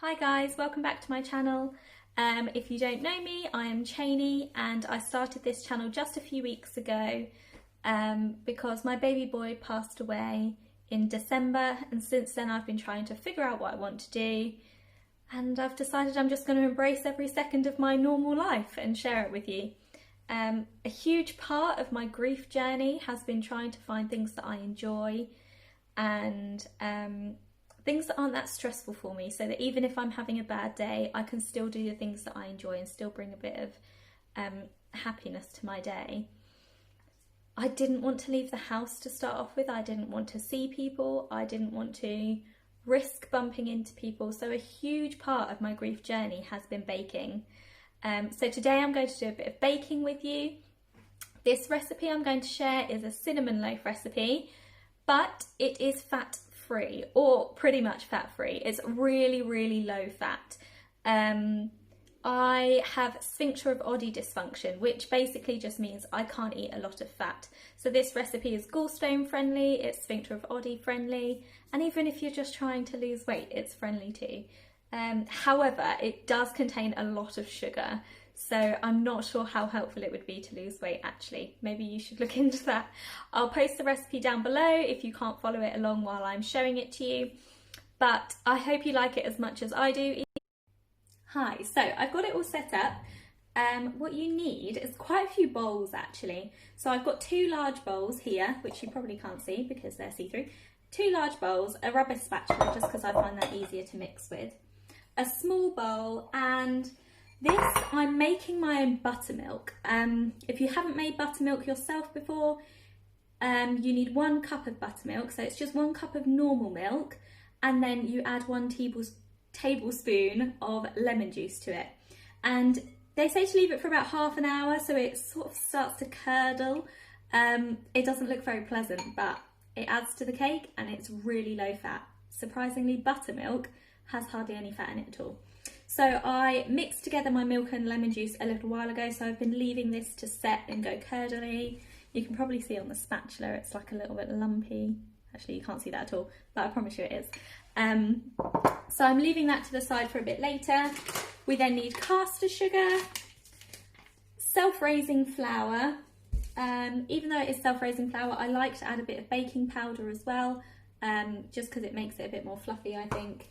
Hi guys, welcome back to my channel. If you don't know me, I am Cheney and I started this channel just a few weeks ago because my baby boy passed away in December, and since then I've been trying to figure out what I want to do, and I've decided I'm just going to embrace every second of my normal life and share it with you. A huge part of my grief journey has been trying to find things that I enjoy and things that aren't that stressful for me, so that even if I'm having a bad day, I can still do the things that I enjoy and still bring a bit of happiness to my day. I didn't want to leave the house to start off with. I didn't want to see people. I didn't want to risk bumping into people. So a huge part of my grief journey has been baking. So today I'm going to do a bit of baking with you. This recipe I'm going to share is a cinnamon loaf recipe, but it is fat free, or pretty much fat free. It's really low fat. I have Sphincter of Oddi Dysfunction, which basically just means I can't eat a lot of fat. So this recipe is gallstone friendly, it's Sphincter of Oddi friendly, and even if you're just trying to lose weight, it's friendly too. However, it does contain a lot of sugar, so I'm not sure how helpful it would be to lose weight actually. Maybe you should look into that. I'll post the recipe down below if you can't follow it along while I'm showing it to you, but I hope you like it as much as I do. Hi, so I've got it all set up. What you need is quite a few bowls actually. So I've got two large bowls here, which you probably can't see because they're see-through. Two large bowls, a rubber spatula, just because I find that easier to mix with, a small bowl, and this, I'm making my own buttermilk. If you haven't made buttermilk yourself before, you need 1 cup of buttermilk, so it's just 1 cup of normal milk, and then you add 1 tablespoon of lemon juice to it. And they say to leave it for about half an hour so it sort of starts to curdle. It doesn't look very pleasant, but it adds to the cake and it's really low fat. Surprisingly, buttermilk has hardly any fat in it at all. So I mixed together my milk and lemon juice a little while ago, so I've been leaving this to set and go curdly. You can probably see on the spatula it's like a little bit lumpy. Actually, you can't see that at all, but I promise you it is. So I'm leaving that to the side for a bit later. We then need castor sugar, self-raising flour. Even though it is self-raising flour, I like to add a bit of baking powder as well, just because it makes it a bit more fluffy, I think.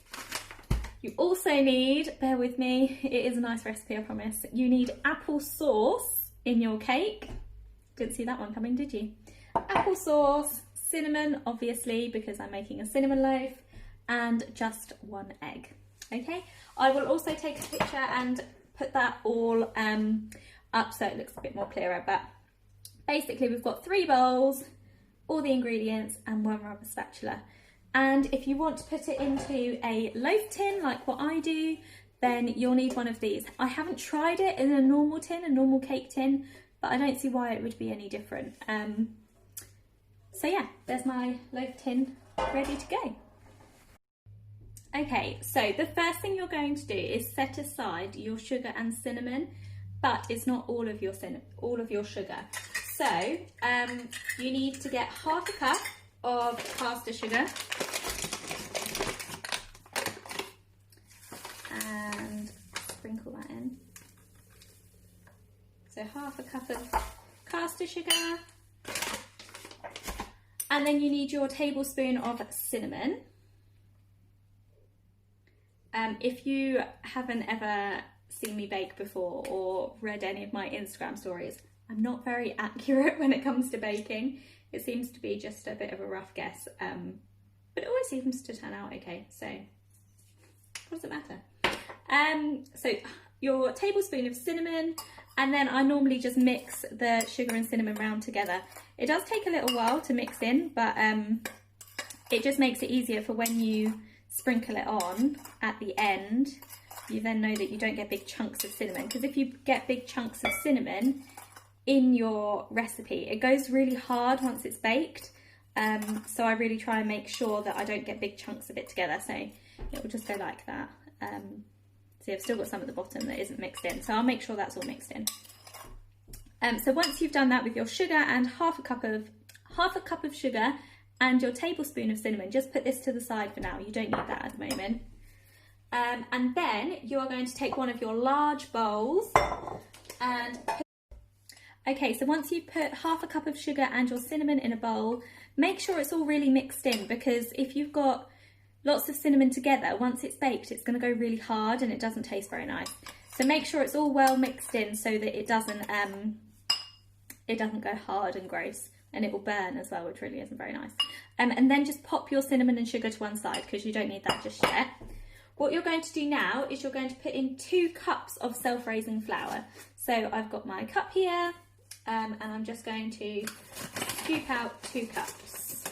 You also need, bear with me, it is a nice recipe, I promise. You need apple sauce in your cake. Didn't see that one coming, did you? Apple sauce, cinnamon, obviously, because I'm making a cinnamon loaf, and just 1 egg. Okay, I will also take a picture and put that all up so it looks a bit more clearer, but basically we've got 3 bowls, all the ingredients, and 1 rubber spatula. And if you want to put it into a loaf tin like what I do, then you'll need one of these. I haven't tried it in a normal tin, a normal cake tin, but I don't see why it would be any different. So yeah, there's my loaf tin ready to go. Okay, so the first thing you're going to do is set aside your sugar and cinnamon, but it's not all of your sugar. So you need to get half a cup of castor sugar and sprinkle that in. So half a cup of castor sugar, and then you need your tablespoon of cinnamon. If you haven't ever seen me bake before or read any of my Instagram stories, I'm not very accurate when it comes to baking. It seems to be just a bit of a rough guess, but it always seems to turn out okay, so what does it matter? So your tablespoon of cinnamon, and then I normally just mix the sugar and cinnamon round together. It does take a little while to mix in, but it just makes it easier for when you sprinkle it on at the end. You then know that you don't get big chunks of cinnamon, because if you get big chunks of cinnamon in your recipe, it goes really hard once it's baked. So I really try and make sure that I don't get big chunks of it together, so it will just go like that. See, I've still got some at the bottom that isn't mixed in, so I'll make sure that's all mixed in. So once you've done that with your sugar and half a cup of sugar and your tablespoon of cinnamon, just put this to the side for now. You don't need that at the moment. And then you're going to take one of your large bowls and okay, so once you've put half a cup of sugar and your cinnamon in a bowl, make sure it's all really mixed in, because if you've got lots of cinnamon together, once it's baked, it's going to go really hard and it doesn't taste very nice. So make sure it's all well mixed in so that it doesn't go hard and gross, and it will burn as well, which really isn't very nice. And then just pop your cinnamon and sugar to one side, because you don't need that just yet. What you're going to do now is you're going to put in 2 cups of self-raising flour. So I've got my cup here. And I'm just going to scoop out 2 cups.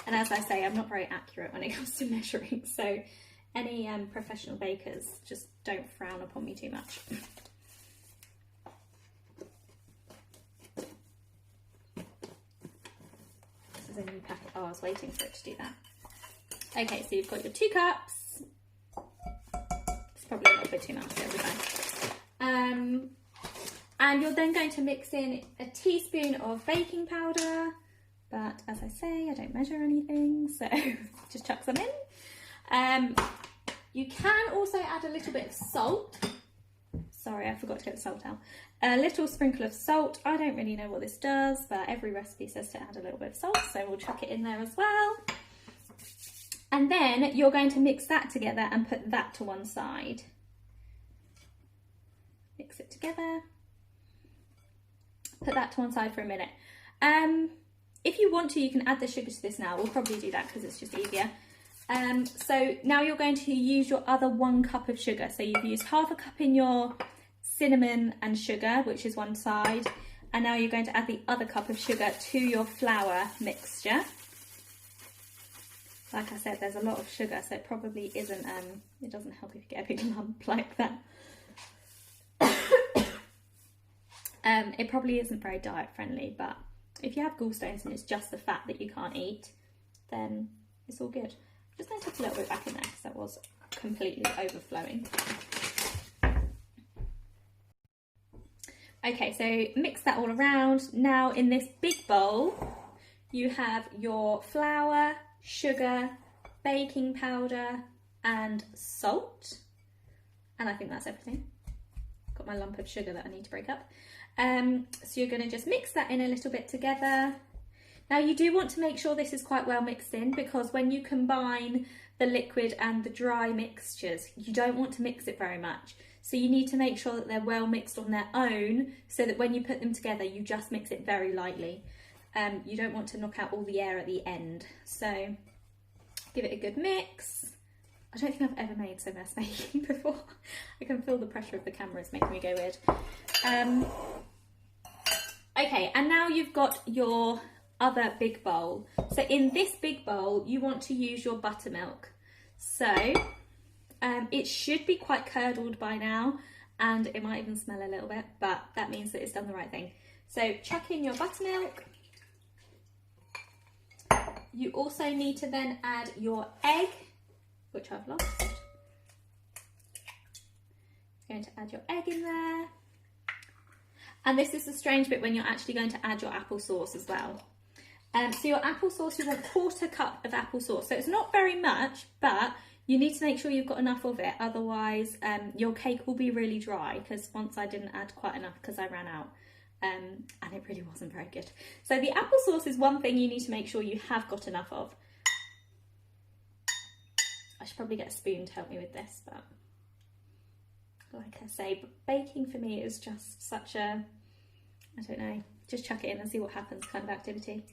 And as I say, I'm not very accurate when it comes to measuring, so any professional bakers, just don't frown upon me too much. This is a new packet. Oh, I was waiting for it to do that. Okay, so you've got your 2 cups. It's probably a little bit too much, it'll be fine. And you're then going to mix in a teaspoon of baking powder, but as I say, I don't measure anything, so just chuck some in. You can also add a little bit of salt. Sorry, I forgot to get the salt out. A little sprinkle of salt. I don't really know what this does, but every recipe says to add a little bit of salt, so we'll chuck it in there as well. And then you're going to mix that together and put that to one side. Mix it together. Put that to one side for a minute. If you want to, you can add the sugar to this now. We'll probably do that because it's just easier. So now you're going to use your other 1 cup of sugar. So you've used half a cup in your cinnamon and sugar, which is one side. And now you're going to add the other cup of sugar to your flour mixture. Like I said, there's a lot of sugar, so it probably isn't, it doesn't help if you get a big lump like that. It probably isn't very diet friendly, but if you have gallstones and it's just the fat that you can't eat, then it's all good. I'm just going to put a little bit back in there because that was completely overflowing. Okay, so mix that all around. Now in this big bowl, you have your flour, sugar, baking powder and salt. And I think that's everything. Got my lump of sugar that I need to break up. So you're going to just mix that in a little bit together. Now you do want to make sure this is quite well mixed in, because when you combine the liquid and the dry mixtures, you don't want to mix it very much. So you need to make sure that they're well mixed on their own, so that when you put them together, you just mix it very lightly. You don't want to knock out all the air at the end. So give it a good mix. I don't think I've ever made so much baking before. I can feel the pressure of the camera is making me go weird. Okay, and now you've got your other big bowl. So in this big bowl, you want to use your buttermilk. So it should be quite curdled by now, and it might even smell a little bit, but that means that it's done the right thing. So chuck in your buttermilk. You also need to then add your egg, which I've lost. You're going to add your egg in there. And this is the strange bit when you're actually going to add your applesauce as well. So your applesauce, you want 1/4 cup of applesauce. So it's not very much, but you need to make sure you've got enough of it. Otherwise, your cake will be really dry, because once I didn't add quite enough because I ran out. And it really wasn't very good. So the applesauce is one thing you need to make sure you have got enough of. I should probably get a spoon to help me with this, but like I say, baking for me is just such a, I don't know, just chuck it in and see what happens kind of activity.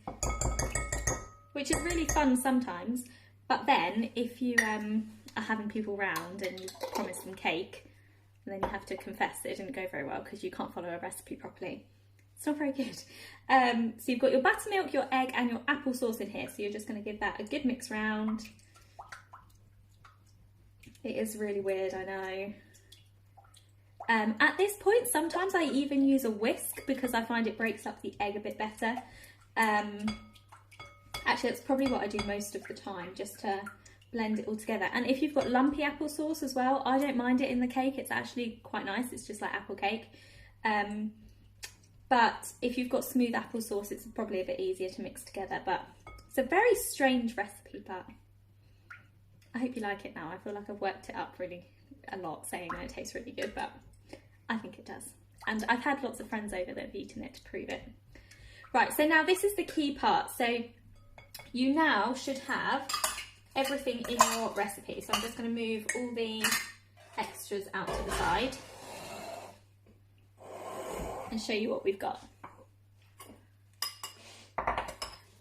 Which is really fun sometimes, but then if you are having people round and you promise them cake, and then you have to confess that it didn't go very well because you can't follow a recipe properly, it's not very good. So you've got your buttermilk, your egg and your applesauce in here, so you're just going to give that a good mix round. It is really weird, I know. At this point, sometimes I even use a whisk because I find it breaks up the egg a bit better. Actually, that's probably what I do most of the time, just to blend it all together. And if you've got lumpy applesauce as well, I don't mind it in the cake. It's actually quite nice. It's just like apple cake. But if you've got smooth applesauce, it's probably a bit easier to mix together. But it's a very strange recipe, but I hope you like it now. I feel like I've worked it up really a lot, saying that it tastes really good, but I think it does. And I've had lots of friends over that have eaten it to prove it. Right, so now this is the key part. So you now should have everything in your recipe. So I'm just going to move all the extras out to the side and show you what we've got.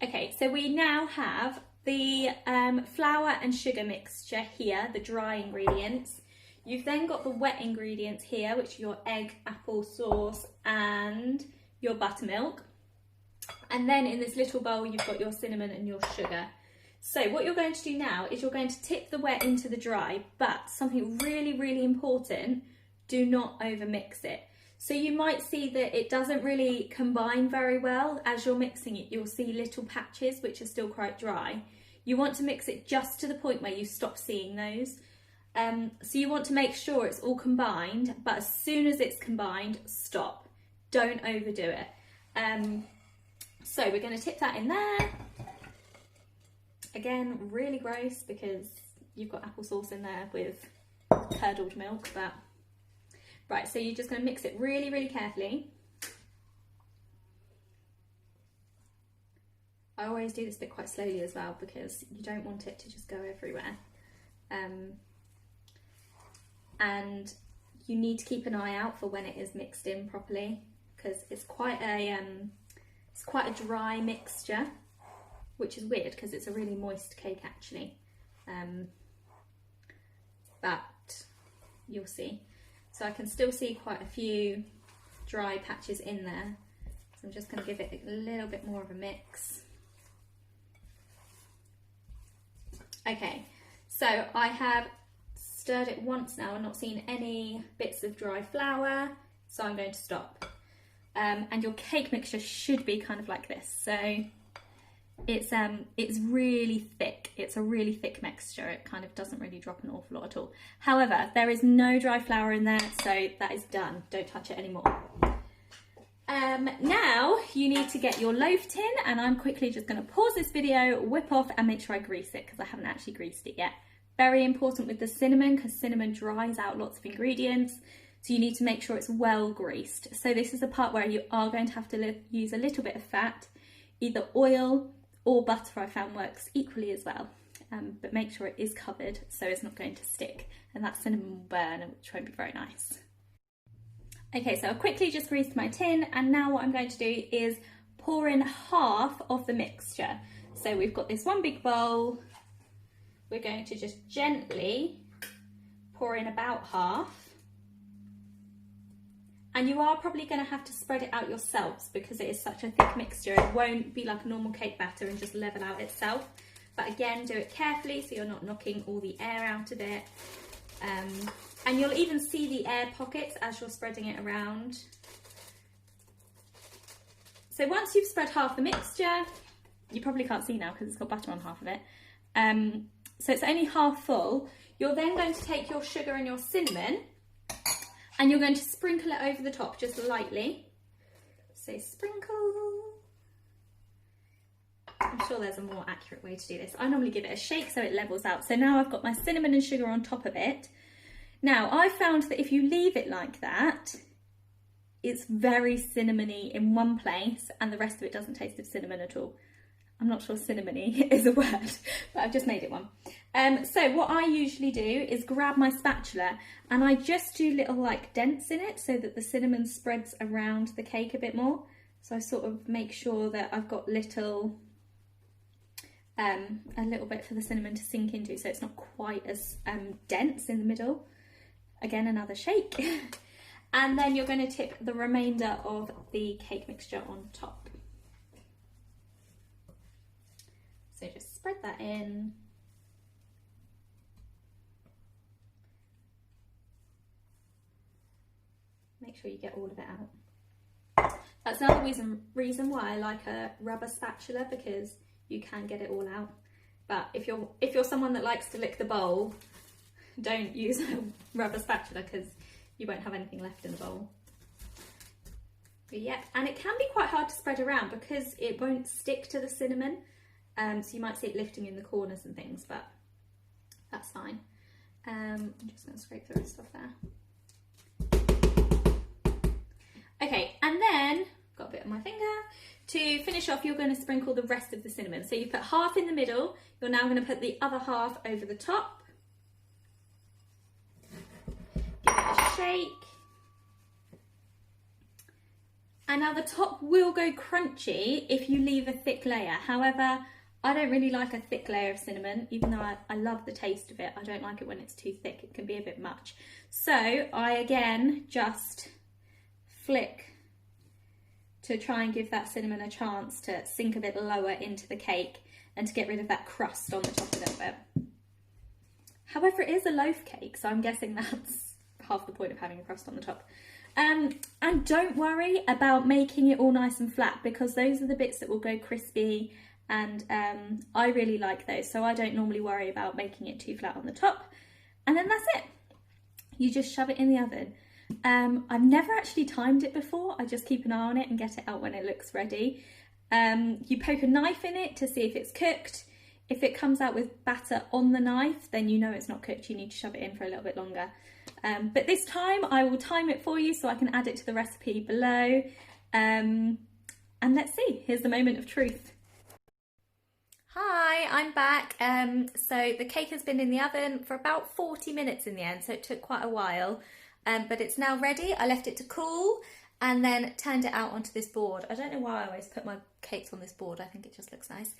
Okay, so we now have the flour and sugar mixture here, the dry ingredients. You've then got the wet ingredients here, which are your egg, apple sauce and your buttermilk. And then in this little bowl, you've got your cinnamon and your sugar. So what you're going to do now is you're going to tip the wet into the dry, but something really, really important, do not overmix it. So you might see that it doesn't really combine very well. As you're mixing it, you'll see little patches which are still quite dry. You want to mix it just to the point where you stop seeing those. So you want to make sure it's all combined, but as soon as it's combined, stop. Don't overdo it. So we're going to tip that in there. Again, really gross because you've got applesauce in there with curdled milk, but right, so you're just going to mix it really, really carefully. I always do this bit quite slowly as well because you don't want it to just go everywhere. And you need to keep an eye out for when it is mixed in properly because it's quite a dry mixture, which is weird because it's a really moist cake actually. But you'll see. So I can still see quite a few dry patches in there. So I'm just going to give it a little bit more of a mix. Okay, so I have stirred it once now and not seen any bits of dry flour, so I'm going to stop. And your cake mixture should be kind of like this. So it's really thick. It's a really thick mixture. It kind of doesn't really drop an awful lot at all. However, there is no dry flour in there, so that is done. Don't touch it anymore. Now you need to get your loaf tin, and I'm quickly just going to pause this video, whip off and make sure I grease it because I haven't actually greased it yet. Very important with the cinnamon because cinnamon dries out lots of ingredients. So you need to make sure it's well greased. So this is the part where you are going to have to use a little bit of fat, either oil or butter I found works equally as well. But make sure it is covered so it's not going to stick and that cinnamon will burn, which won't be very nice. Okay, so I've quickly just greased my tin and now what I'm going to do is pour in half of the mixture. So we've got this one big bowl. We're going to just gently pour in about half. And you are probably going to have to spread it out yourselves because it is such a thick mixture. It won't be like a normal cake batter and just level out itself. But again, do it carefully so you're not knocking all the air out of it. And you'll even see the air pockets as you're spreading it around. So once you've spread half the mixture, you probably can't see now because it's got butter on half of it. So it's only half full. You're then going to take your sugar and your cinnamon and you're going to sprinkle it over the top just lightly. So sprinkle. I'm sure there's a more accurate way to do this. I normally give it a shake so it levels out. So now I've got my cinnamon and sugar on top of it. Now I found that if you leave it like that, it's very cinnamony in one place and the rest of it doesn't taste of cinnamon at all. I'm not sure cinnamony is a word, but I've just made it one. So what I usually do is grab my spatula and I just do little like dents in it so that the cinnamon spreads around the cake a bit more. So I sort of make sure that I've got little, a little bit for the cinnamon to sink into so it's not quite as dense in the middle. Again, another shake. And then you're going to tip the remainder of the cake mixture on top. So just spread that in. Make sure you get all of it out. That's another reason why I like a rubber spatula because you can get it all out. But if you're someone that likes to lick the bowl, don't use a rubber spatula because you won't have anything left in the bowl. But yeah, and it can be quite hard to spread around because it won't stick to the cinnamon. So you might see it lifting in the corners and things, but That's fine. I'm just going to scrape the rest off there. Okay, and then, got a bit on my finger. To finish off, you're going to sprinkle the rest of the cinnamon. So you put half in the middle, you're now going to put the other half over the top. Give it a shake. And now the top will go crunchy if you leave a thick layer. However, I don't really like a thick layer of cinnamon, even though I love the taste of it. I don't like it when it's too thick. It can be a bit much. So I, again, just flick to try and give that cinnamon a chance to sink a bit lower into the cake and to get rid of that crust on the top a little bit. However, it is a loaf cake, so I'm guessing that's half the point of having a crust on the top. And don't worry about making it all nice and flat, because those are the bits that will go crispy, and I really like those, so I don't normally worry about making it too flat on the top. And then that's it. You just shove it in the oven. I've never actually timed it before. I just keep an eye on it and get it out when it looks ready. You poke a knife in it to see if it's cooked. If it comes out with batter on the knife, then you know it's not cooked. You need to shove it in for a little bit longer. But this time I will time it for you so I can add it to the recipe below. And let's see. Here's the moment of truth. Hi, I'm back. So the cake has been in the oven for about 40 minutes in the end, so it took quite a while. But it's now ready. I left it to cool and then turned it out onto this board. I don't know why I always put my cakes on this board. I think it just looks nice.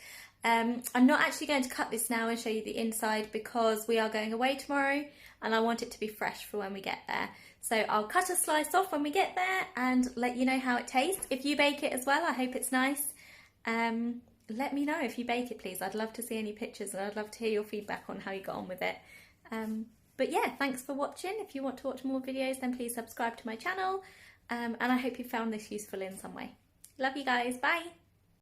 I'm not actually going to cut this now and show you the inside because we are going away tomorrow and I want it to be fresh for when we get there. So I'll cut a slice off when we get there and let you know how it tastes. If you bake it as well, I hope it's nice. Let me know if you bake it, please. I'd love to see any pictures and I'd love to hear your feedback on how you got on with it. But yeah, thanks for watching. If you want to watch more videos, then please subscribe to my channel. And I hope you found this useful in some way. Love you guys. Bye.